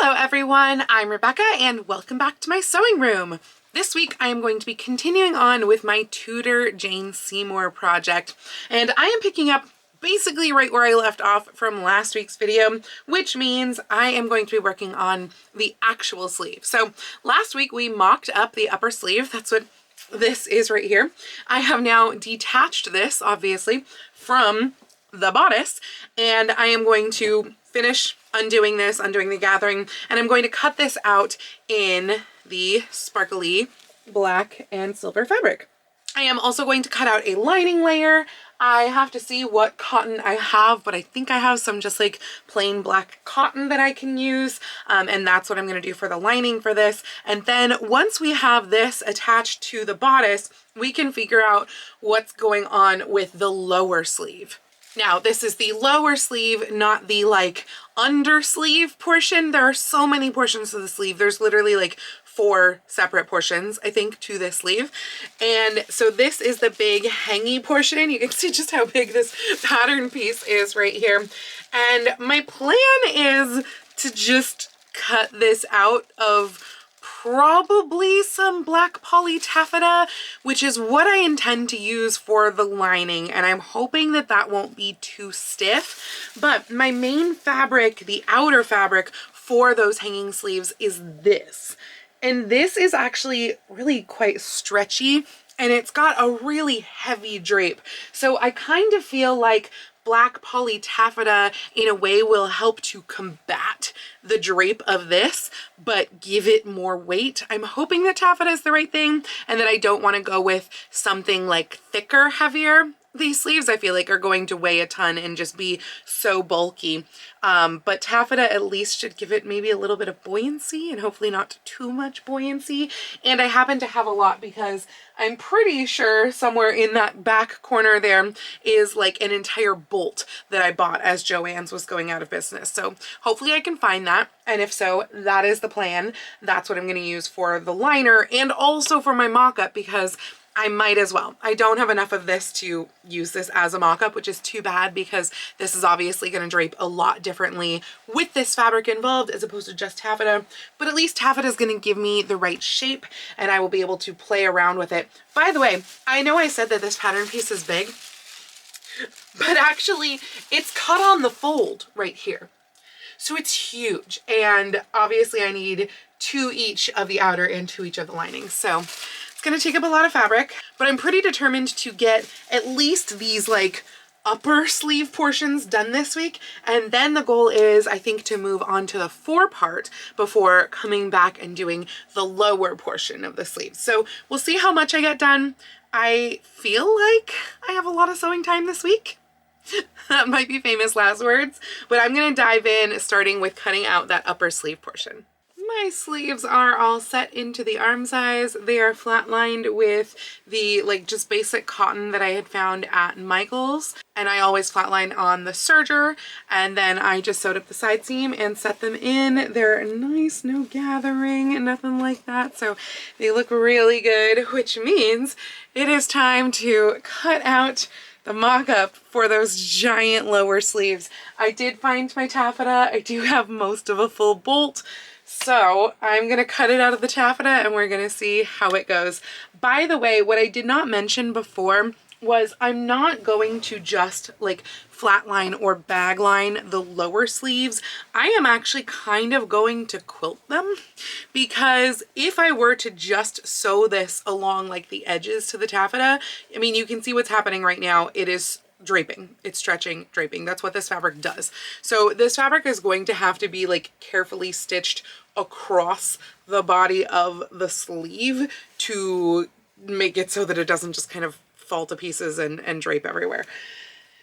Hello everyone, I'm Rebecca and welcome back to my sewing room. This week I am going to be continuing on with my Tudor Jane Seymour project, and I am picking up basically right where I left off from last week's video, which means I am going to be working on the actual sleeve. So last week we mocked up the upper sleeve. That's what this is right here. I have now detached this obviously from the bodice, and I am going to finish undoing this, undoing the gathering, and I'm going to cut this out in the sparkly black and silver fabric. I am also going to cut out a lining layer. I have to see what cotton I have, but I think I have some just like plain black cotton that I can use, and that's what I'm going to do for the lining for this. And then once we have this attached to the bodice, we can figure out what's going on with the lower sleeve. Now, this is the lower sleeve, not the like undersleeve portion. There are so many portions to the sleeve. There's literally like 4 separate portions, I think, to this sleeve. And so this is the big hangy portion. You can see just how big this pattern piece is right here. And my plan is to just cut this out of probably some black poly taffeta, which is what I intend to use for the lining, and I'm hoping that that won't be too stiff. But my main fabric, the outer fabric for those hanging sleeves, is this. And this is actually really quite stretchy, and it's got a really heavy drape. So I kind of feel like black poly taffeta in a way will help to combat the drape of this, but give it more weight. I'm hoping that taffeta is the right thing and that I don't want to go with something like thicker, heavier. These sleeves I feel like are going to weigh a ton and just be so bulky. But taffeta at least should give it maybe a little bit of buoyancy and hopefully not too much buoyancy. And I happen to have a lot because I'm pretty sure somewhere in that back corner there is like an entire bolt that I bought as Joann's was going out of business. So hopefully I can find that. And if so, that is the plan. That's what I'm going to use for the liner and also for my mock-up, because I might as well. I don't have enough of this to use this as a mock-up, which is too bad because this is obviously going to drape a lot differently with this fabric involved as opposed to just taffeta. But at least taffeta is going to give me the right shape and I will be able to play around with it. By the way, I know I said that this pattern piece is big, but actually it's cut on the fold right here. So it's huge, and obviously I need 2 each of the outer and 2 each of the linings. So it's gonna take up a lot of fabric, but I'm pretty determined to get at least these like upper sleeve portions done this week. And then the goal is, I think, to move on to the fore part before coming back and doing the lower portion of the sleeves. So we'll see how much I get done. I feel like I have a lot of sewing time this week. That might be famous last words, but I'm gonna dive in starting with cutting out that upper sleeve portion. My sleeves are all set into the arm size. They are flat lined with the like just basic cotton that I had found at Michael's, and I always flatline on the serger, and then I just sewed up the side seam and set them in. They're nice, no gathering, nothing like that, so they look really good, which means it is time to cut out the mock-up for those giant lower sleeves. I did find my taffeta. I do have most of a full bolt. So I'm gonna cut it out of the taffeta and we're gonna see how it goes. By the way, what I did not mention before was I'm not going to just like flatline or bagline the lower sleeves. I am actually kind of going to quilt them, because if I were to just sew this along like the edges to the taffeta, I mean, you can see what's happening right now. It is draping, it's stretching, draping. That's what this fabric does. So this fabric is going to have to be like carefully stitched across the body of the sleeve to make it so that it doesn't just kind of fall to pieces and drape everywhere.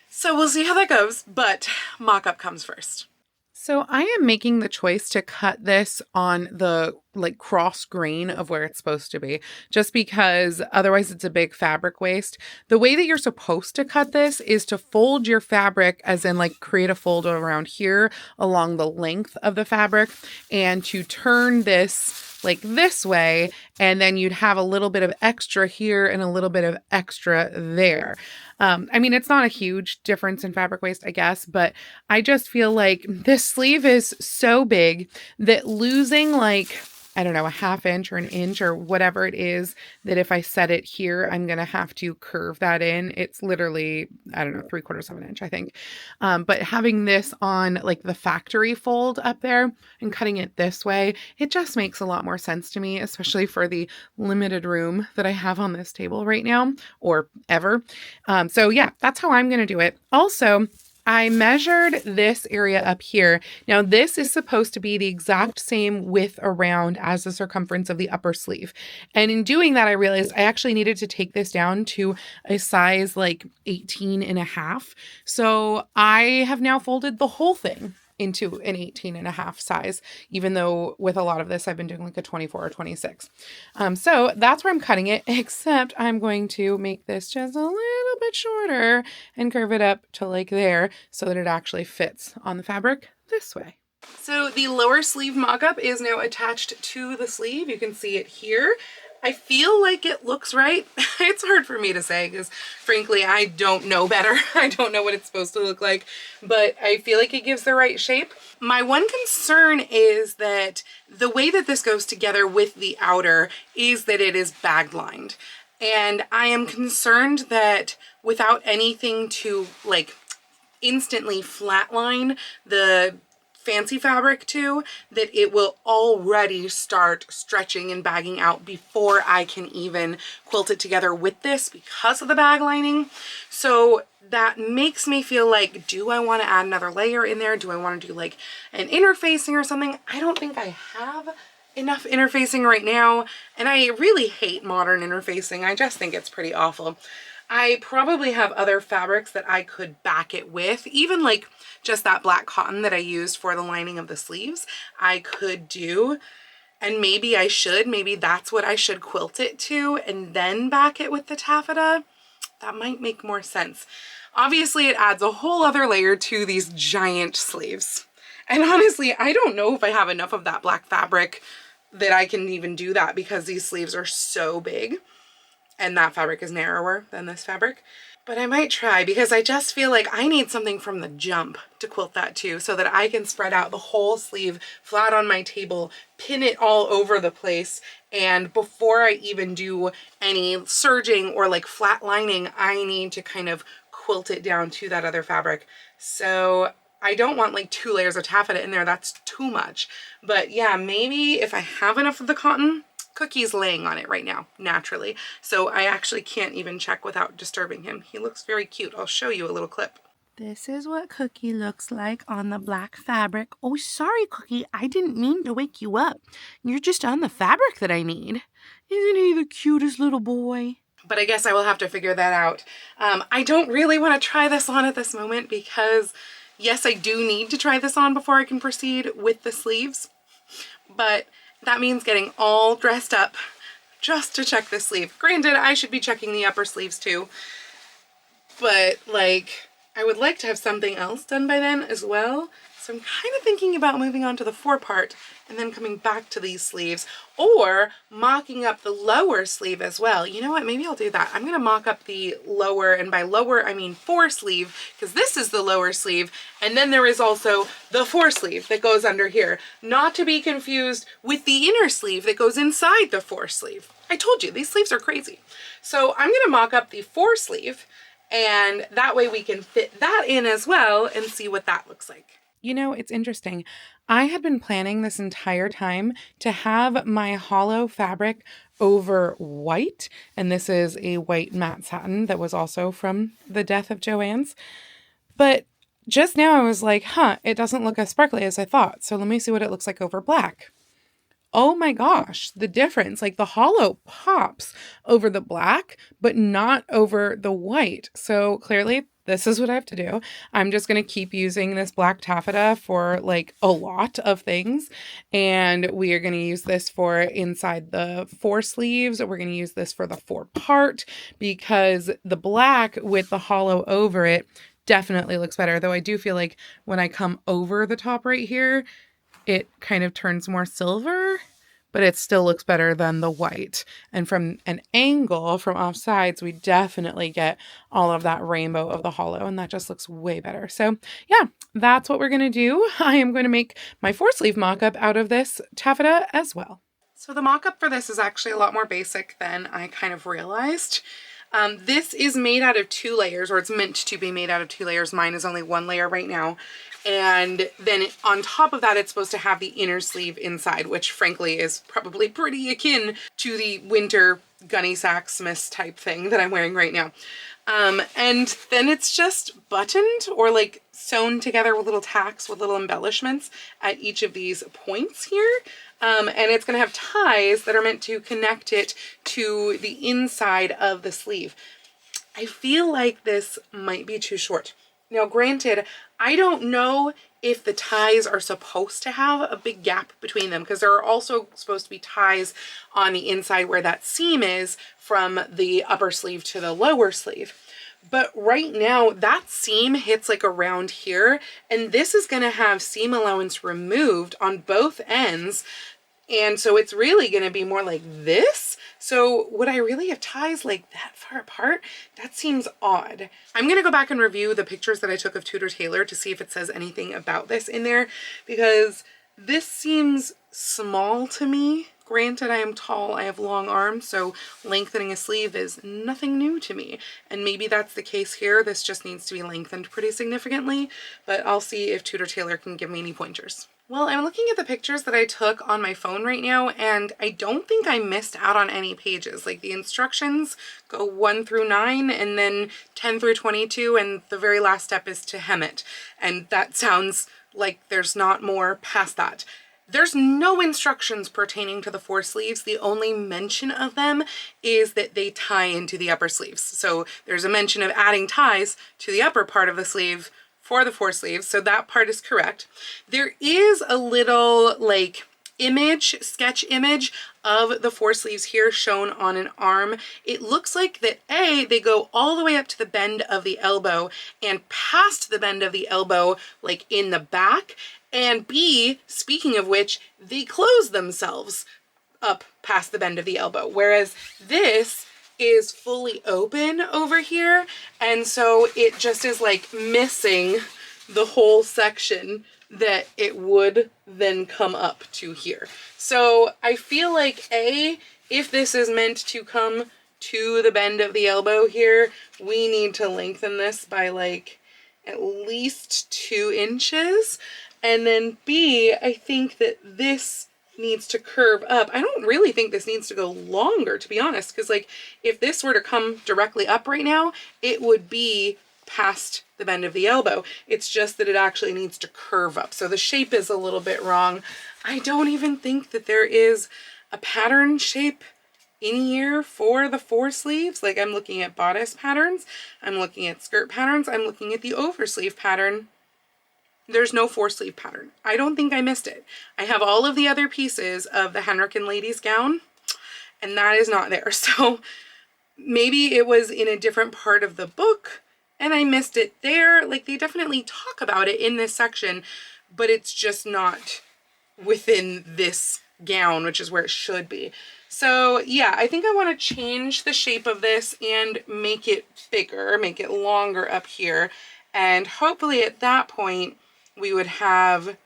So we'll see how that goes, but mock-up comes first. So I am making the choice to cut this on the like cross grain of where it's supposed to be, just because otherwise it's a big fabric waste. The way that you're supposed to cut this is to fold your fabric, as in like create a fold around here along the length of the fabric, and to turn this like this way, and then you'd have a little bit of extra here and a little bit of extra there. I mean, it's not a huge difference in fabric waste, I guess, but I just feel like this sleeve is so big that losing like, I don't know, a half inch or an inch or whatever it is, that if I set it here, I'm going to have to curve that in. It's literally, I don't know, 3/4 of an inch, I think. But having this on like the factory fold up there and cutting it this way, it just makes a lot more sense to me, especially for the limited room that I have on this table right now, or ever. So yeah, that's how I'm going to do it. Also, I measured this area up here. Now, this is supposed to be the exact same width around as the circumference of the upper sleeve. And in doing that, I realized I actually needed to take this down to a size like 18.5. So I have now folded the whole thing into an 18.5 size, even though with a lot of this, I've been doing like a 24 or 26. So that's where I'm cutting it, except I'm going to make this just a little bit shorter and curve it up to like there so that it actually fits on the fabric this way. So the lower sleeve mock-up is now attached to the sleeve. You can see it here. I feel like it looks right. It's hard for me to say because frankly, I don't know better. I don't know what it's supposed to look like, but I feel like it gives the right shape. My one concern is that the way that this goes together with the outer is that it is bag lined. And I am concerned that without anything to like instantly flatline the fancy fabric to, that it will already start stretching and bagging out before I can even quilt it together with this because of the bag lining. So that makes me feel like, do I want to add another layer in there? Do I want to do like an interfacing or something? I don't think I have enough interfacing right now, and I really hate modern interfacing. I just think it's pretty awful. I probably have other fabrics that I could back it with, even like just that black cotton that I used for the lining of the sleeves, I could do, and maybe I should, maybe that's what I should quilt it to and then back it with the taffeta. That might make more sense. Obviously, it adds a whole other layer to these giant sleeves. And honestly, I don't know if I have enough of that black fabric that I can even do that because these sleeves are so big. And that fabric is narrower than this fabric. But I might try because I just feel like I need something from the jump to quilt that to so that I can spread out the whole sleeve flat on my table, pin it all over the place, and before I even do any serging or like flat lining, I need to kind of quilt it down to that other fabric. So I don't want like 2 layers of taffeta in there, that's too much. But yeah, maybe if I have enough of the cotton, Cookie's laying on it right now, naturally. So I actually can't even check without disturbing him. He looks very cute. I'll show you a little clip. This is what Cookie looks like on the black fabric. Oh, sorry, Cookie. I didn't mean to wake you up. You're just on the fabric that I need. Isn't he the cutest little boy? But I guess I will have to figure that out. I don't really want to try this on at this moment because, yes, I do need to try this on before I can proceed with the sleeves. But that means getting all dressed up just to check the sleeve. Granted, I should be checking the upper sleeves too, but like I would like to have something else done by then as well. So I'm kind of thinking about moving on to the forepart and then coming back to these sleeves, or mocking up the lower sleeve as well. You know what, maybe I'll do that. I'm gonna mock up the lower, and by lower I mean foresleeve, because this is the lower sleeve, and then there is also the foresleeve that goes under here, not to be confused with the inner sleeve that goes inside the foresleeve. I told you, these sleeves are crazy. So I'm gonna mock up the foresleeve, and that way we can fit that in as well and see what that looks like. You know, it's interesting. I had been planning this entire time to have my hollow fabric over white, and this is a white matte satin that was also from the death of Joanne's. But just now I was like, it doesn't look as sparkly as I thought, so let me see what it looks like over black. Oh my gosh, the difference, like the hollow pops over the black, but not over the white. So clearly this is what I have to do. I'm just going to keep using this black taffeta for like a lot of things. And we are going to use this for inside the four sleeves. We're going to use this for the 4-part because the black with the hollow over it definitely looks better. Though I do feel like when I come over the top right here, it kind of turns more silver, but it still looks better than the white. And from an angle, from off sides, we definitely get all of that rainbow of the hollow, and that just looks way better. So yeah, that's what we're gonna do. I am going to make my 4-sleeve mock-up out of this taffeta as well. So the mock-up for this is actually a lot more basic than I kind of realized. This is made out of 2 layers, or it's meant to be made out of 2 layers. Mine is only 1 layer right now. And then on top of that, it's supposed to have the inner sleeve inside, which frankly is probably pretty akin to the winter gunny sack Smiths type thing that I'm wearing right now. And then it's just buttoned or like sewn together with little tacks with little embellishments at each of these points here. And it's going to have ties that are meant to connect it to the inside of the sleeve. I feel like this might be too short. Now, granted, I don't know if the ties are supposed to have a big gap between them, because there are also supposed to be ties on the inside where that seam is from the upper sleeve to the lower sleeve. But right now that seam hits like around here, and this is going to have seam allowance removed on both ends. And so it's really going to be more like this. So would I really have ties like that far apart? That seems odd. I'm going to go back and review the pictures that I took of Tudor Tailor to see if it says anything about this in there, because this seems small to me. Granted, I am tall, I have long arms, so lengthening a sleeve is nothing new to me. And maybe that's the case here. This just needs to be lengthened pretty significantly, but I'll see if Tudor Tailor can give me any pointers. Well, I'm looking at the pictures that I took on my phone right now, and I don't think I missed out on any pages. Like the instructions go 1 through 9 and then 10 through 22, and the very last step is to hem it. And that sounds like there's not more past that. There's no instructions pertaining to the 4 sleeves. The only mention of them is that they tie into the upper sleeves. So there's a mention of adding ties to the upper part of the sleeve for the 4 sleeves, so that part is correct. There is a little like sketch image of the 4 sleeves here shown on an arm. It looks like that they go all the way up to the bend of the elbow and past the bend of the elbow like in the back, and B, speaking of which, they close themselves up past the bend of the elbow, whereas this is fully open over here, and so it just is like missing the whole section that it would then come up to here. So I feel like if this is meant to come to the bend of the elbow here, we need to lengthen this by like at least 2 inches, and then B, I think that this needs to curve up. I don't really think this needs to go longer, to be honest, because like if this were to come directly up right now, it would be past the bend of the elbow. It's just that it actually needs to curve up. So the shape is a little bit wrong. I don't even think that there is a pattern shape in here for the 4 sleeves. Like I'm looking at bodice patterns, I'm looking at skirt patterns, I'm looking at the oversleeve pattern. There's no 4-sleeve pattern. I don't think I missed it. I have all of the other pieces of the Henrican lady's gown, and that is not there. So maybe it was in a different part of the book and I missed it there. Like they definitely talk about it in this section, but it's just not within this gown, which is where it should be. So yeah, I think I want to change the shape of this and make it bigger, make it longer up here. And hopefully at that point, we would have,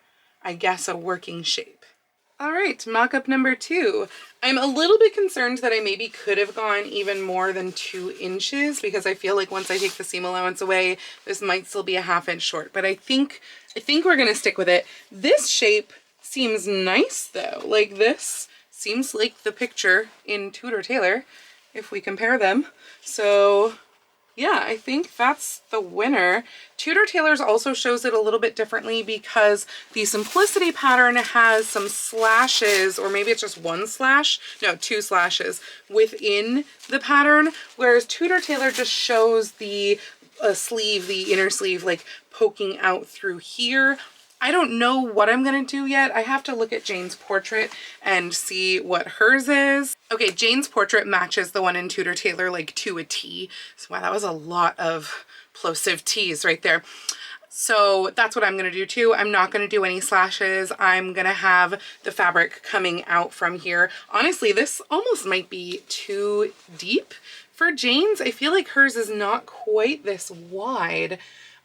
I guess, a working shape. All right, mock-up number 2. I'm a little bit concerned that I maybe could have gone even more than 2 inches, because I feel like once I take the seam allowance away, this might still be a 1/2 inch short, but I think we're gonna stick with it. This shape seems nice though. Like this seems like the picture in Tudor Tailor if we compare them. So yeah, I think that's the winner. Tudor Tailor's also shows it a little bit differently because the Simplicity pattern has some slashes, or maybe it's just 1 slash, no, 2 slashes within the pattern, whereas Tudor Tailor just shows the sleeve, the inner sleeve, like poking out through here. I don't know what I'm gonna do yet. I have to look at Jane's portrait and see what hers is. Okay, Jane's portrait matches the one in Tudor Tailor like to a T. So wow, that was a lot of plosive T's right there. So that's what I'm gonna do too. I'm not gonna do any slashes. I'm gonna have the fabric coming out from here. Honestly, this almost might be too deep for Jane's. I feel like hers is not quite this wide.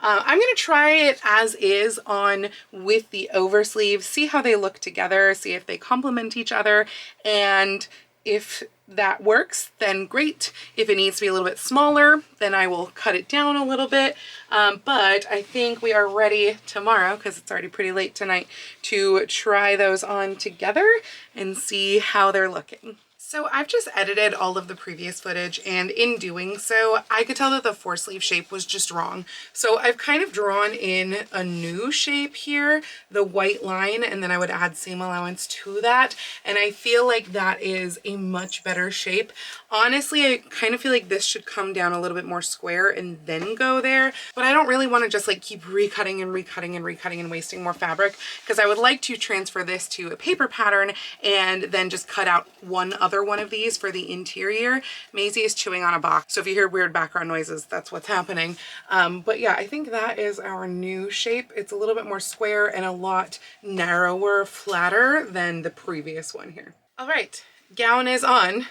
I'm gonna try it as is on with the oversleeve, see how they look together, see if they complement each other, and if that works, then great. If it needs to be a little bit smaller, then I will cut it down a little bit. But I think we are ready tomorrow, because it's already pretty late tonight, to try those on together and see how they're looking. So I've just edited all of the previous footage, and in doing so, I could tell that the foresleeve shape was just wrong. So I've kind of drawn in a new shape here, the white line, and then I would add seam allowance to that. And I feel like that is a much better shape. Honestly, I kind of feel like this should come down a little bit more square and then go there, but I don't really want to just like keep recutting and recutting and recutting and wasting more fabric, because I would like to transfer this to a paper pattern and then just cut out one other one of these for the interior. Maisie is chewing on a box, so if you hear weird background noises, that's what's happening. But yeah, I think that is our new shape. It's a little bit more square and a lot narrower, flatter than the previous one here. All right, gown is on,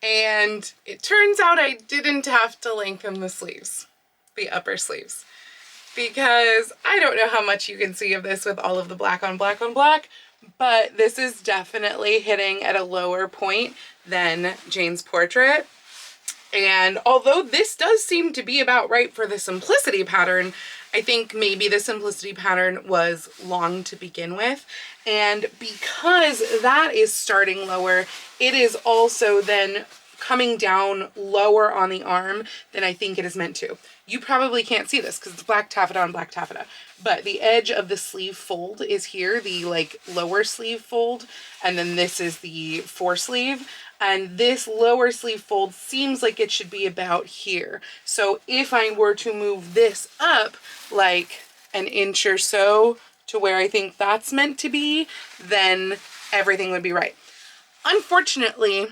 and it turns out I didn't have to lengthen the sleeves, the upper sleeves, because I don't know how much you can see of this with all of the black on black on black, but this is definitely hitting at a lower point than Jane's portrait. And although this does seem to be about right for the simplicity pattern, I think maybe the simplicity pattern was long to begin with. And because that is starting lower, it is also then coming down lower on the arm than I think it is meant to. You probably can't see this because it's black taffeta on black taffeta, but the edge of the sleeve fold is here, the like lower sleeve fold, and then this is the foresleeve, and this lower sleeve fold seems like it should be about here. So if I were to move this up like an inch or so to where I think that's meant to be, then everything would be right. Unfortunately,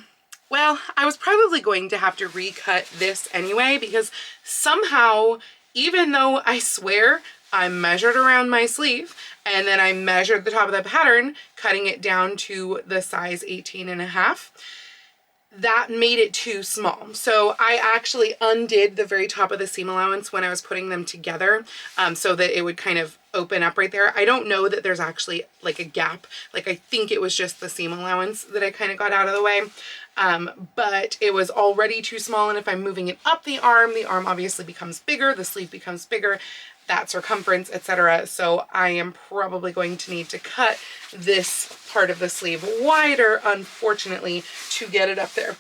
well, I was probably going to have to recut this anyway, because somehow, even though I swear I measured around my sleeve and then I measured the top of the pattern, cutting it down to the size 18.5, that made it too small. So I actually undid the very top of the seam allowance when I was putting them together, so that it would kind of open up right there. I don't know that there's actually like a gap. Like, I think it was just the seam allowance that I kind of got out of the way. But it was already too small, and if I'm moving it up the arm obviously becomes bigger, the sleeve becomes bigger, that circumference, etc. So I am probably going to need to cut this part of the sleeve wider, unfortunately, to get it up there.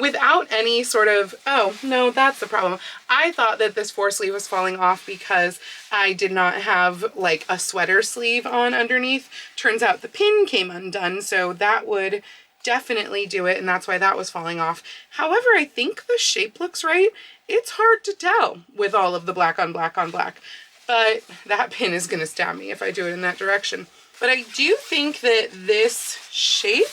Without any sort of, oh no, that's the problem. I thought that this foresleeve was falling off because I did not have like a sweater sleeve on underneath. Turns out the pin came undone, so that would definitely do it, and that's why that was falling off. However, I think the shape looks right. It's hard to tell with all of the black on black on black, but that pin is going to stab me if I do it in that direction. But I do think that this shape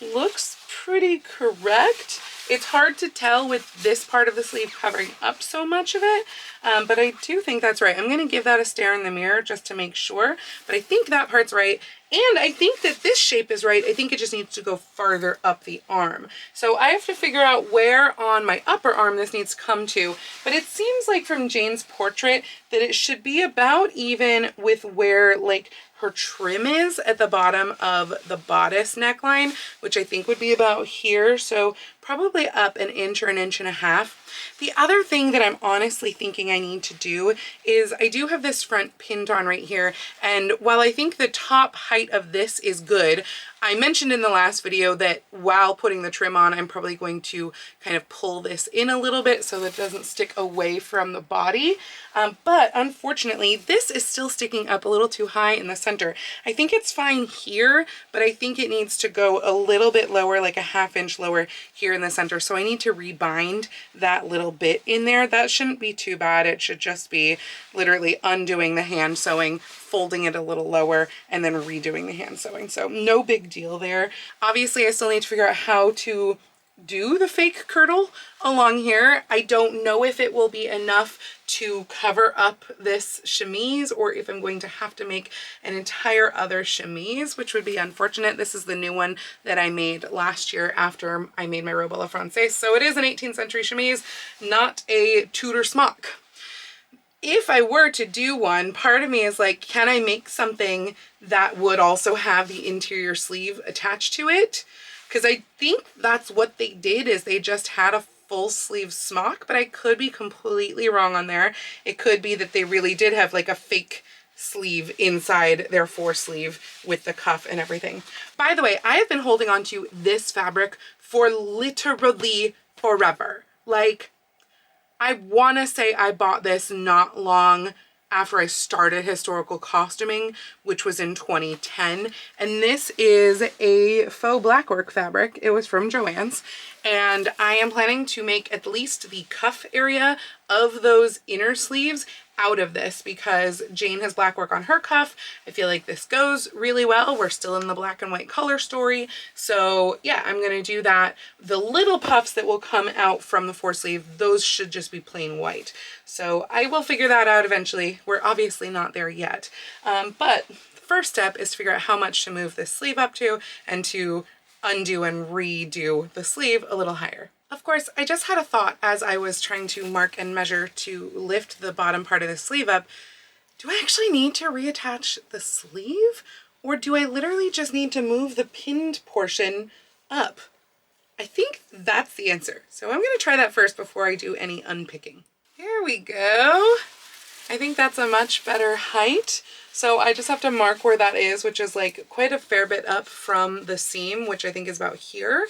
looks pretty correct. It's hard to tell with this part of the sleeve covering up so much of it, but I do think that's right. I'm going to give that a stare in the mirror just to make sure, but I think that part's right. And I think that this shape is right. I think it just needs to go farther up the arm. So I have to figure out where on my upper arm this needs to come to, but it seems like from Jane's portrait that it should be about even with where like her trim is at the bottom of the bodice neckline, which I think would be about here. So probably up an inch or an inch and a half. The other thing that I'm honestly thinking I need to do is I do have this front pinned on right here, and while I think the top height of this is good, I mentioned in the last video that while putting the trim on, I'm probably going to kind of pull this in a little bit so that it doesn't stick away from the body. But unfortunately, this is still sticking up a little too high in the center. I think it's fine here, but I think it needs to go a little bit lower, like a ½ inch lower here in the center, so I need to rebind that little bit in there. That shouldn't be too bad. It should just be literally undoing the hand sewing, folding it a little lower, and then redoing the hand sewing. So no big deal there. Obviously, I still need to figure out how to do the fake kirtle along here. I don't know if it will be enough to cover up this chemise or if I'm going to have to make an entire other chemise, which would be unfortunate. This is the new one that I made last year after I made my robe a la Francaise. So it is an 18th century chemise, not a Tudor smock. If I were to do one, part of me is like, can I make something that would also have the interior sleeve attached to it? Because I think that's what they did, is they just had a full sleeve smock, but I could be completely wrong on there. It could be that they really did have like a fake sleeve inside their foresleeve with the cuff and everything. By the way, I have been holding on to this fabric for literally forever. Like, I want to say I bought this not long after I started historical costuming, which was in 2010. And this is a faux blackwork fabric. It was from Joann's. And I am planning to make at least the cuff area of those inner sleeves out of this because Jane has blackwork on her cuff. I feel like this goes really well. We're still in the black and white color story. So yeah, I'm going to do that. The little puffs that will come out from the foresleeve, those should just be plain white. So I will figure that out eventually. We're obviously not there yet. But the first step is to figure out how much to move this sleeve up to and to undo and redo the sleeve a little higher. Of course, I just had a thought as I was trying to mark and measure to lift the bottom part of the sleeve up. Do I actually need to reattach the sleeve, or do I literally just need to move the pinned portion up? I think that's the answer. So I'm going to try that first before I do any unpicking. Here we go. I think that's a much better height. So I just have to mark where that is, which is like quite a fair bit up from the seam, which I think is about here.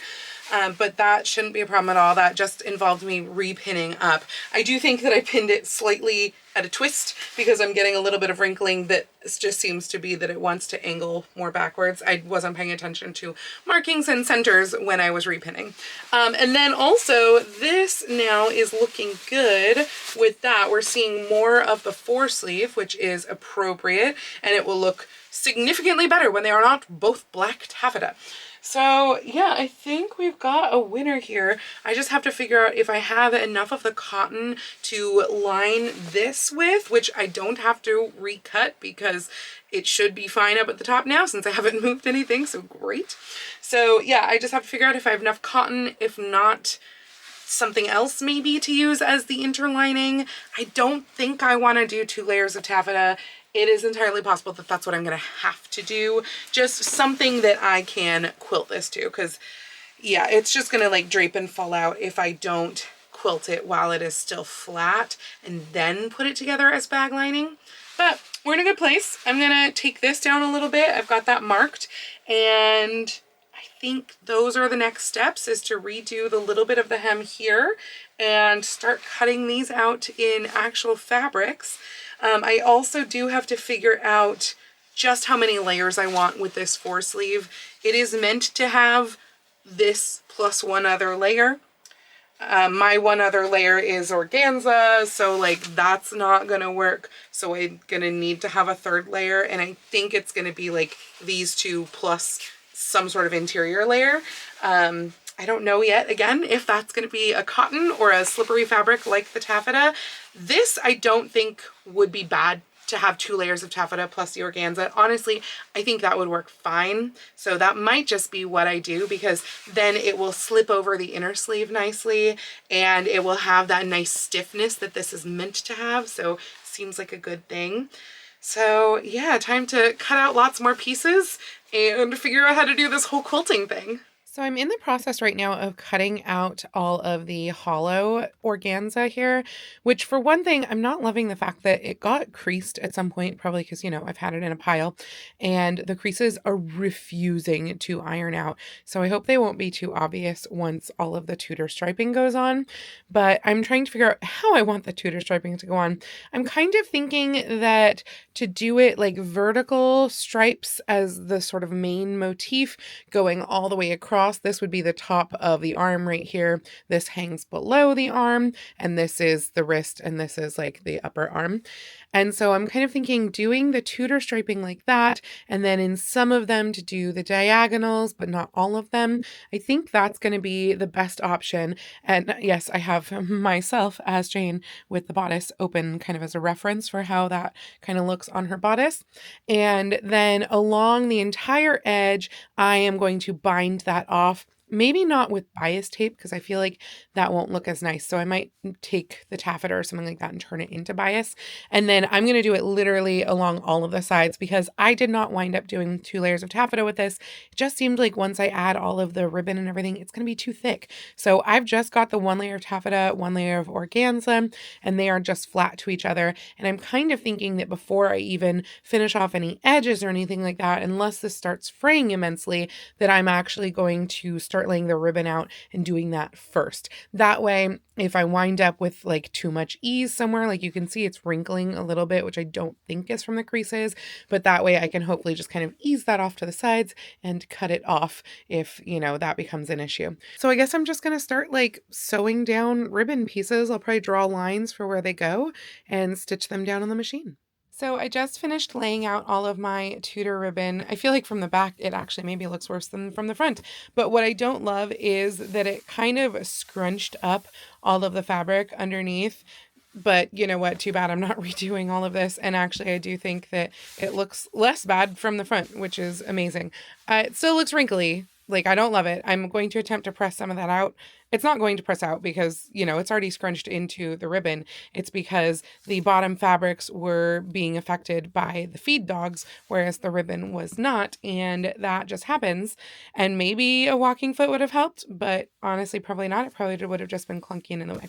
But that shouldn't be a problem at all. That just involved me repinning up. I do think that I pinned it slightly at a twist because I'm getting a little bit of wrinkling that just seems to be that it wants to angle more backwards. I wasn't paying attention to markings and centers when I was repinning. And then also this now is looking good with that. We're seeing more of the foresleeve, which is appropriate, and it will look significantly better when they are not both black taffeta. So yeah, I think we've got a winner here. I just have to figure out if I have enough of the cotton to line this with, which I don't have to recut because it should be fine up at the top now since I haven't moved anything, so great. So yeah, I just have to figure out if I have enough cotton, if not something else maybe to use as the interlining. I don't think I want to do 2 layers of taffeta. It is entirely possible that that's what I'm going to have to do. Just something that I can quilt this to, because yeah, it's just going to like drape and fall out if I don't quilt it while it is still flat and then put it together as bag lining. But we're in a good place. I'm going to take this down a little bit. I've got that marked, and I think those are the next steps, is to redo the little bit of the hem here and start cutting these out in actual fabrics. I also do have to figure out just how many layers I want with this foresleeve. It is meant to have this plus one other layer. My one other layer is organza, so like that's not gonna work. So I'm gonna need to have a third layer, and I think it's gonna be like these two plus some sort of interior layer. I don't know yet, again, if that's going to be a cotton or a slippery fabric like the taffeta. This I don't think would be bad to have 2 layers of taffeta plus the organza. Honestly, I think that would work fine. So that might just be what I do, because then it will slip over the inner sleeve nicely and it will have that nice stiffness that this is meant to have. So seems like a good thing. So yeah, time to cut out lots more pieces and figure out how to do this whole quilting thing. So I'm in the process right now of cutting out all of the hollow organza here, which for one thing, I'm not loving the fact that it got creased at some point, probably because, you know, I've had it in a pile and the creases are refusing to iron out. So I hope they won't be too obvious once all of the Tudor striping goes on, but I'm trying to figure out how I want the Tudor striping to go on. I'm kind of thinking that to do it like vertical stripes as the sort of main motif going all the way across, across. This would be the top of the arm right here. This hangs below the arm, and this is the wrist, and this is like the upper arm. And so I'm kind of thinking doing the Tudor striping like that, and then in some of them to do the diagonals, but not all of them. I think that's going to be the best option. And yes, I have myself as Jane with the bodice open kind of as a reference for how that kind of looks on her bodice. And then along the entire edge, I am going to bind that off. Maybe not with bias tape because I feel like that won't look as nice. So I might take the taffeta or something like that and turn it into bias. And then I'm going to do it literally along all of the sides because I did not wind up doing 2 layers of taffeta with this. It just seemed like once I add all of the ribbon and everything, it's going to be too thick. So I've just got the 1 layer of taffeta, 1 layer of organza, and they are just flat to each other. And I'm kind of thinking that before I even finish off any edges or anything like that, unless this starts fraying immensely, that I'm actually going to start laying the ribbon out and doing that first. That way, if I wind up with like too much ease somewhere, like you can see it's wrinkling a little bit, which I don't think is from the creases, but that way I can hopefully just kind of ease that off to the sides and cut it off if, that becomes an issue. So I guess I'm just going to start like sewing down ribbon pieces. I'll probably draw lines for where they go and stitch them down on the machine. So I just finished laying out all of my Tudor ribbon. I feel like from the back, it actually maybe looks worse than from the front. But what I don't love is that it kind of scrunched up all of the fabric underneath. But you know what? Too bad I'm not redoing all of this. And actually, I do think that it looks less bad from the front, which is amazing. It still looks wrinkly. Like, I don't love it. I'm going to attempt to press some of that out. It's not going to press out because, it's already scrunched into the ribbon. It's because the bottom fabrics were being affected by the feed dogs, whereas the ribbon was not. And that just happens. And maybe a walking foot would have helped, but honestly, probably not. It probably would have just been clunky and in the way.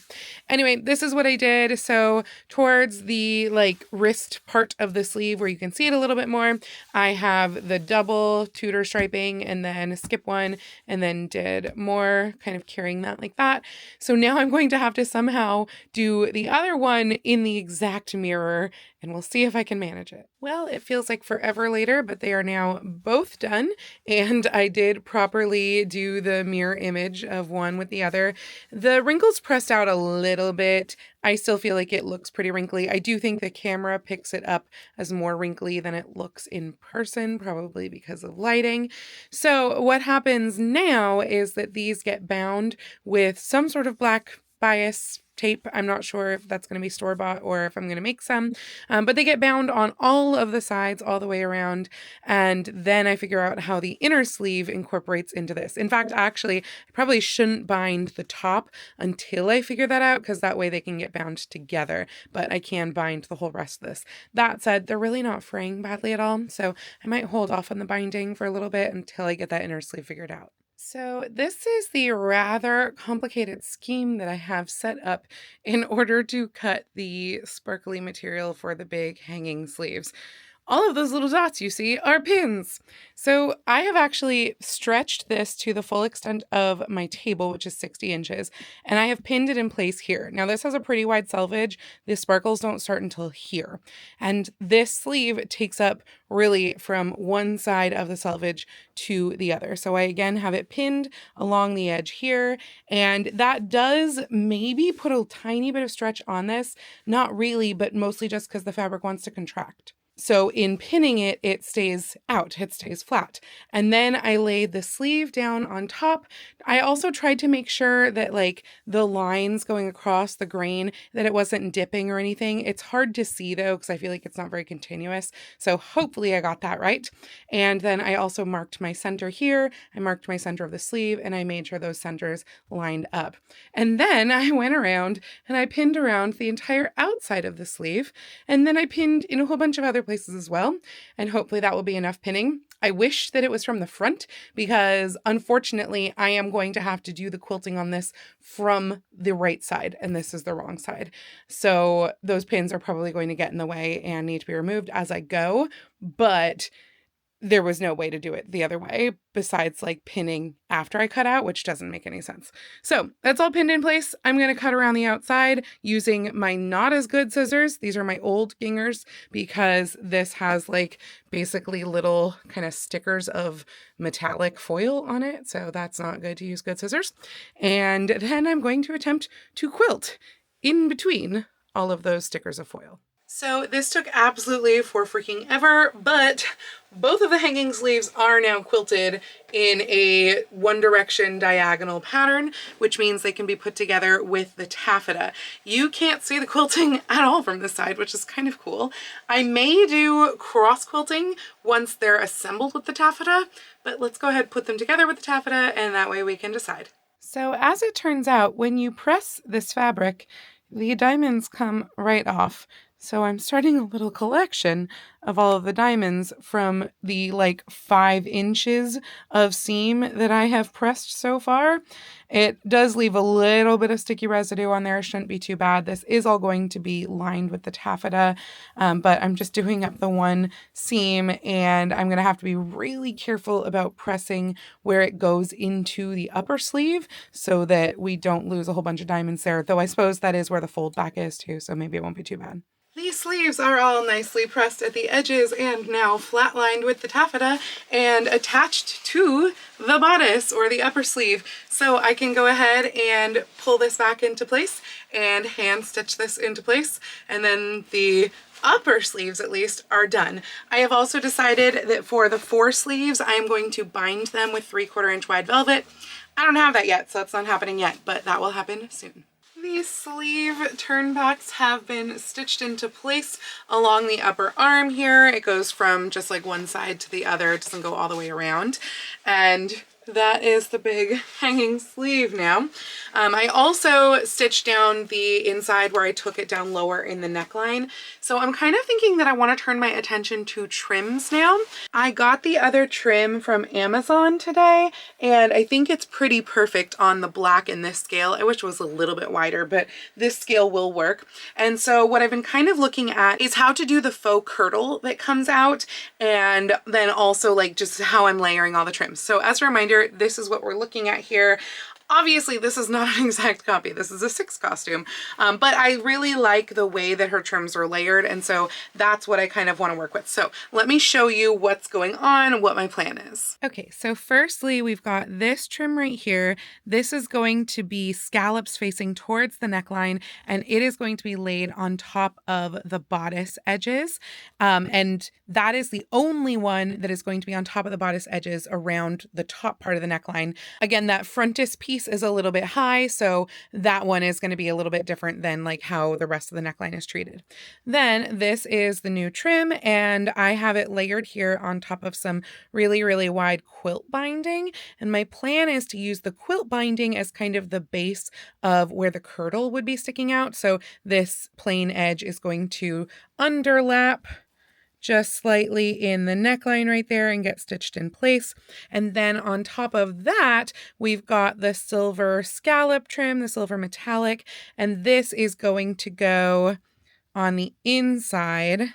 Anyway, this is what I did. So towards the wrist part of the sleeve where you can see it a little bit more, I have the double Tudor striping and then skip one and then did more kind of carrying that like that. So now I'm going to have to somehow do the other one in the exact mirror, and we'll see if I can manage it. Well, it feels like forever later, but they are now both done, and I did properly do the mirror image of one with the other. The wrinkles pressed out a little bit. I still feel like it looks pretty wrinkly. I do think the camera picks it up as more wrinkly than it looks in person, probably because of lighting. So what happens now is that these get bound with some sort of black bias tape. I'm not sure if that's going to be store-bought or if I'm going to make some, but they get bound on all of the sides all the way around, and then I figure out how the inner sleeve incorporates into this. In fact, actually, I probably shouldn't bind the top until I figure that out, because that way they can get bound together, but I can bind the whole rest of this. That said, they're really not fraying badly at all, so I might hold off on the binding for a little bit until I get that inner sleeve figured out. So this is the rather complicated scheme that I have set up in order to cut the sparkly material for the big hanging sleeves. All of those little dots you see are pins. So I have actually stretched this to the full extent of my table, which is 60 inches, and I have pinned it in place here. Now this has a pretty wide selvage. The sparkles don't start until here. And this sleeve takes up really from one side of the selvage to the other. So I again have it pinned along the edge here, and that does maybe put a tiny bit of stretch on this. Not really, but mostly just because the fabric wants to contract. So in pinning it, it stays out, it stays flat. And then I laid the sleeve down on top. I also tried to make sure that the lines going across the grain, that it wasn't dipping or anything. It's hard to see though, because I feel like it's not very continuous. So hopefully I got that right. And then I also marked my center here. I marked my center of the sleeve, and I made sure those centers lined up. And then I went around and I pinned around the entire outside of the sleeve. And then I pinned in a whole bunch of other places as well, and hopefully that will be enough pinning. I wish that it was from the front, because unfortunately I am going to have to do the quilting on this from the right side, and this is the wrong side. So those pins are probably going to get in the way and need to be removed as I go, but there was no way to do it the other way besides like pinning after I cut out, which doesn't make any sense. So that's all pinned in place. I'm going to cut around the outside using my not as good scissors. These are my old Gingers because this has like basically little kind of stickers of metallic foil on it. So that's not good to use good scissors. And then I'm going to attempt to quilt in between all of those stickers of foil. So this took absolutely for freaking ever, but both of the hanging sleeves are now quilted in a One Direction diagonal pattern, which means they can be put together with the taffeta. You can't see the quilting at all from this side, which is kind of cool. I may do cross quilting once they're assembled with the taffeta, but let's go ahead and put them together with the taffeta, and that way we can decide. So as it turns out, when you press this fabric, the diamonds come right off. So I'm starting a little collection of all of the diamonds from the like 5 inches of seam that I have pressed so far. It does leave a little bit of sticky residue on there. It shouldn't be too bad. This is all going to be lined with the taffeta, but I'm just doing up the one seam, and I'm going to have to be really careful about pressing where it goes into the upper sleeve so that we don't lose a whole bunch of diamonds there, though I suppose that is where the fold back is too, so maybe it won't be too bad. These sleeves are all nicely pressed at the edges and now flat lined with the taffeta and attached to the bodice or the upper sleeve. So I can go ahead and pull this back into place and hand stitch this into place, and then the upper sleeves at least are done. I have also decided that for the foresleeves, I am going to bind them with 3/4 inch wide velvet. I don't have that yet, so it's not happening yet, but that will happen soon. These sleeve turnbacks have been stitched into place along the upper arm here. It goes from just like one side to the other. It doesn't go all the way around. And that is the big hanging sleeve now. I also stitched down the inside where I took it down lower in the neckline. So I'm kind of thinking that I want to turn my attention to trims now. I got the other trim from Amazon today, and I think it's pretty perfect on the black in this scale. I wish it was a little bit wider, but this scale will work. And so what I've been kind of looking at is how to do the faux kirtle that comes out, and then also like just how I'm layering all the trims. So as a reminder, this is what we're looking at here. Obviously, this is not an exact copy. This is a 6 costume, but I really like the way that her trims are layered, and so that's what I kind of want to work with. So let me show you what's going on, what my plan is. Okay, so firstly, we've got this trim right here. This is going to be scallops facing towards the neckline, and it is going to be laid on top of the bodice edges, and that is the only one that is going to be on top of the bodice edges around the top part of the neckline. Again, that frontis piece is a little bit high, so that one is going to be a little bit different than like how the rest of the neckline is treated. Then this is the new trim, and I have it layered here on top of some really, really wide quilt binding. And my plan is to use the quilt binding as kind of the base of where the kirtle would be sticking out. So this plain edge is going to underlap just slightly in the neckline right there and get stitched in place. And then on top of that, we've got the silver scallop trim, the silver metallic, and this is going to go on the inside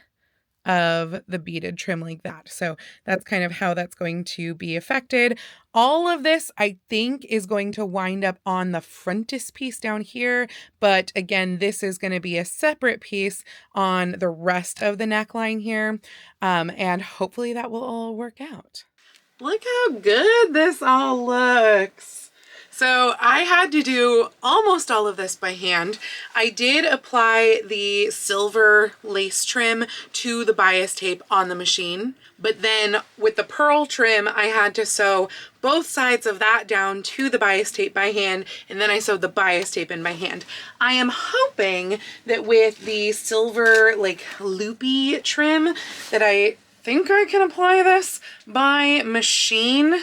of the beaded trim like that. So that's kind of how that's going to be affected. All of this, I think, is going to wind up on the frontis piece down here. But again, this is going to be a separate piece on the rest of the neckline here. And hopefully that will all work out. Look how good this all looks. So I had to do almost all of this by hand. I did apply the silver lace trim to the bias tape on the machine, but then with the pearl trim, I had to sew both sides of that down to the bias tape by hand, and then I sewed the bias tape in by hand. I am hoping that with the silver like loopy trim that I think I can apply this by machine.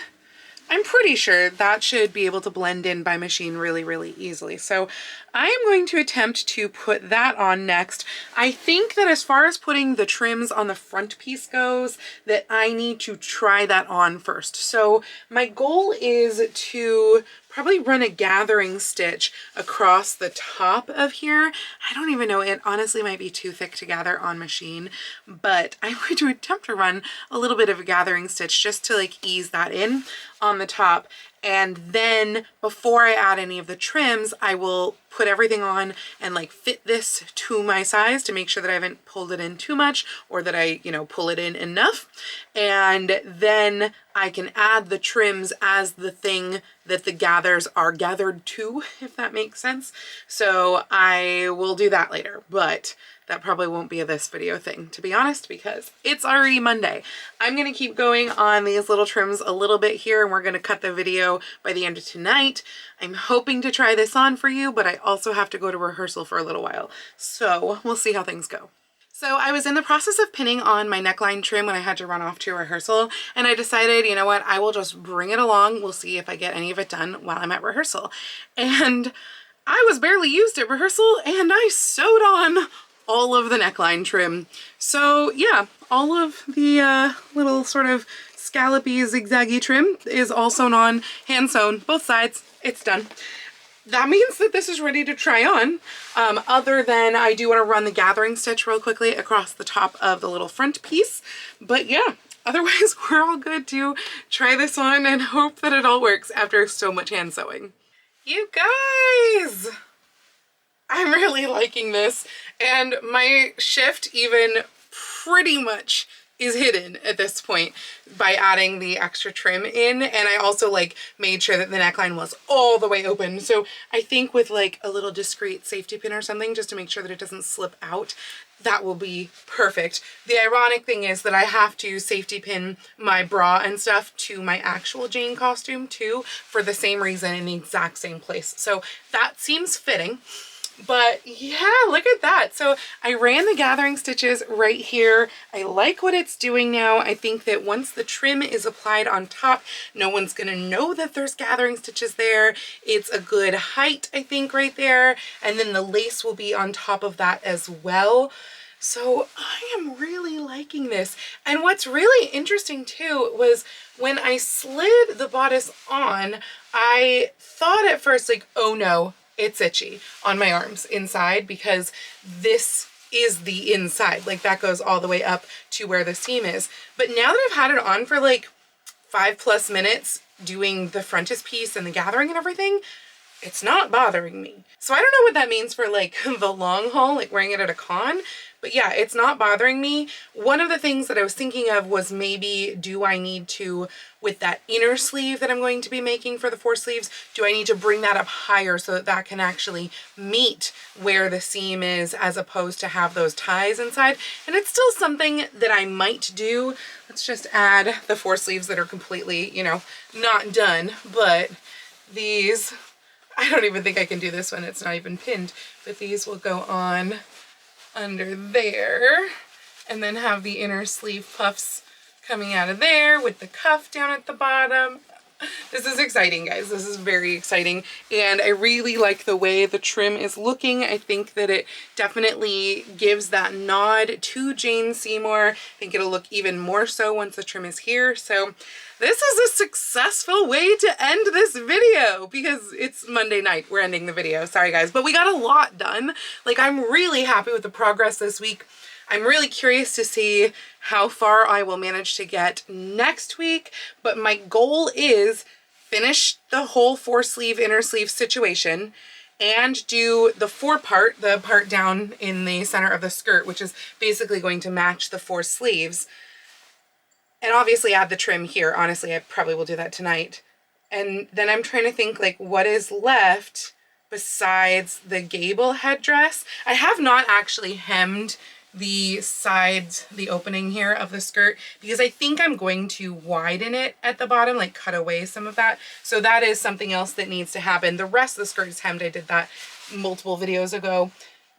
I'm pretty sure that should be able to blend in by machine really, really easily. So I am going to attempt to put that on next. I think that as far as putting the trims on the front piece goes, that I need to try that on first. So my goal is to probably run a gathering stitch across the top of here. I don't even know, it honestly might be too thick to gather on machine, but I'm going to attempt to run a little bit of a gathering stitch just to like ease that in on the top. And then before I add any of the trims, I will put everything on and like fit this to my size to make sure that I haven't pulled it in too much, or that I, you know, pull it in enough. And then I can add the trims as the thing that the gathers are gathered to, if that makes sense. So I will do that later, but that probably won't be a this video thing, to be honest, because it's already Monday. I'm gonna keep going on these little trims a little bit here, and we're gonna cut the video by the end of tonight. I'm hoping to try this on for you, but I also have to go to rehearsal for a little while. So we'll see how things go. So I was in the process of pinning on my neckline trim when I had to run off to rehearsal, and I decided, you know what, I will just bring it along. We'll see if I get any of it done while I'm at rehearsal. And I was barely used at rehearsal, and I sewed on all of the neckline trim. So yeah, all of the little sort of scallopy zigzaggy trim is all sewn on, hand sewn, both sides. It's done. That means that this is ready to try on, other than I do want to run the gathering stitch real quickly across the top of the little front piece. But yeah, otherwise we're all good to try this on and hope that it all works after so much hand sewing. You guys! I'm really liking this, and my shift even pretty much is hidden at this point by adding the extra trim in. And I also like made sure that the neckline was all the way open. So I think with like a little discreet safety pin or something, just to make sure that it doesn't slip out, that will be perfect. The ironic thing is that I have to safety pin my bra and stuff to my actual Jane costume too, for the same reason, in the exact same place. So that seems fitting. But yeah, look at that. So I ran the gathering stitches right here. I like what it's doing now. I think that once the trim is applied on top, no one's gonna know that there's gathering stitches there. It's a good height, I think, right there. And then the lace will be on top of that as well. So I am really liking this. And what's really interesting too was when I slid the bodice on, I thought at first like, oh no, it's itchy on my arms inside, because this is the inside, like that goes all the way up to where the seam is. But now that I've had it on for like 5+ minutes doing the frontispiece and the gathering and everything, it's not bothering me. So I don't know what that means for like the long haul, like wearing it at a con, but yeah, it's not bothering me. One of the things that I was thinking of was maybe, do I need to, with that inner sleeve that I'm going to be making for the foresleeves, do I need to bring that up higher so that that can actually meet where the seam is, as opposed to have those ties inside? And it's still something that I might do. Let's just add the foresleeves that are completely, you know, not done, but these, I don't even think I can do this one, it's not even pinned, but these will go on under there, and then have the inner sleeve puffs coming out of there with the cuff down at the bottom. This is exciting, guys. This is very exciting, and I really like the way the trim is looking. I think that it definitely gives that nod to Jane Seymour. I think it'll look even more so once the trim is here. So this is a successful way to end this video, because it's Monday night. We're ending the video. Sorry, guys, but we got a lot done. Like, I'm really happy with the progress this week. I'm really curious to see how far I will manage to get next week, but my goal is finish the whole foresleeve, inner sleeve situation, and do the forepart, the part down in the center of the skirt, which is basically going to match the foresleeves. And obviously add the trim here. Honestly, I probably will do that tonight. And then I'm trying to think like what is left besides the gable headdress. I have not actually hemmed the sides, the opening here of the skirt, because I think I'm going to widen it at the bottom, like cut away some of that. So that is something else that needs to happen. The rest of the skirt is hemmed. I did that multiple videos ago.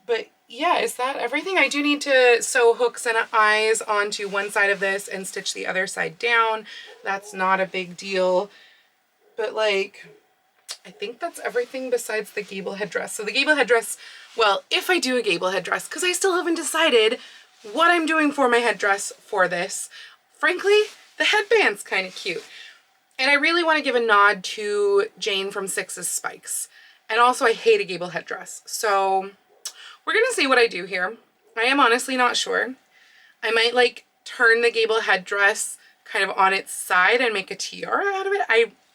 But yeah, is that everything? I do need to sew hooks and eyes onto one side of this and stitch the other side down. That's not a big deal. But like, I think that's everything besides the gable headdress. So the gable headdress, well, if I do a gable headdress, because I still haven't decided what I'm doing for my headdress for this. Frankly, the headband's kind of cute. And I really want to give a nod to Jane from Six's Spikes. And also I hate a gable headdress. So we're going to see what I do here. I am honestly not sure. I might like turn the gable headdress kind of on its side and make a tiara out of it.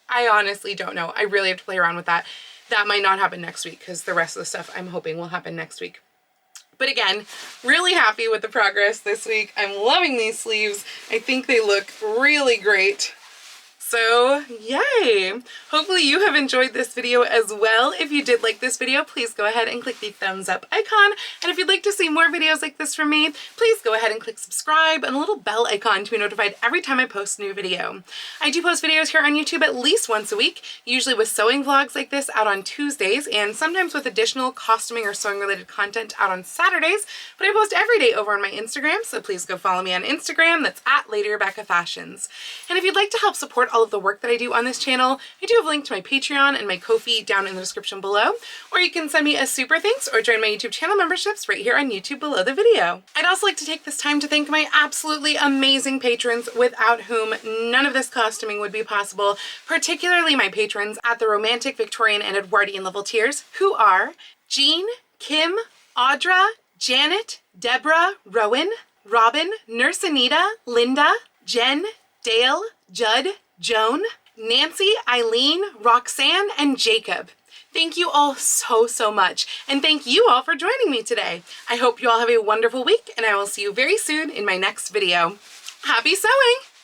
I honestly don't know. I really have to play around with that. That might not happen next week because the rest of the stuff I'm hoping will happen next week. But again, really happy with the progress this week. I'm loving these sleeves. I think they look really great. So yay! Hopefully you have enjoyed this video as well. If you did like this video, please go ahead and click the thumbs up icon. And if you'd like to see more videos like this from me, please go ahead and click subscribe and a little bell icon to be notified every time I post a new video. I do post videos here on YouTube at least once a week, usually with sewing vlogs like this out on Tuesdays, and sometimes with additional costuming or sewing related content out on Saturdays. But I post every day over on my Instagram, so please go follow me on Instagram. That's at Lady Rebecca Fashions. And if you'd like to help support all of the work that I do on this channel, I do have a link to my Patreon and my Ko-fi down in the description below, or you can send me a super thanks or join my YouTube channel memberships right here on YouTube below the video. I'd also like to take this time to thank my absolutely amazing patrons without whom none of this costuming would be possible, particularly my patrons at the Romantic, Victorian, and Edwardian level tiers, who are Jean, Kim, Audra, Janet, Deborah, Rowan, Robin, Nurse Anita, Linda, Jen, Dale, Judd, Joan, Nancy, Eileen, Roxanne, and Jacob. Thank you all so much, and thank you all for joining me today. I hope you all have a wonderful week, and I will see you very soon in my next video. Happy sewing!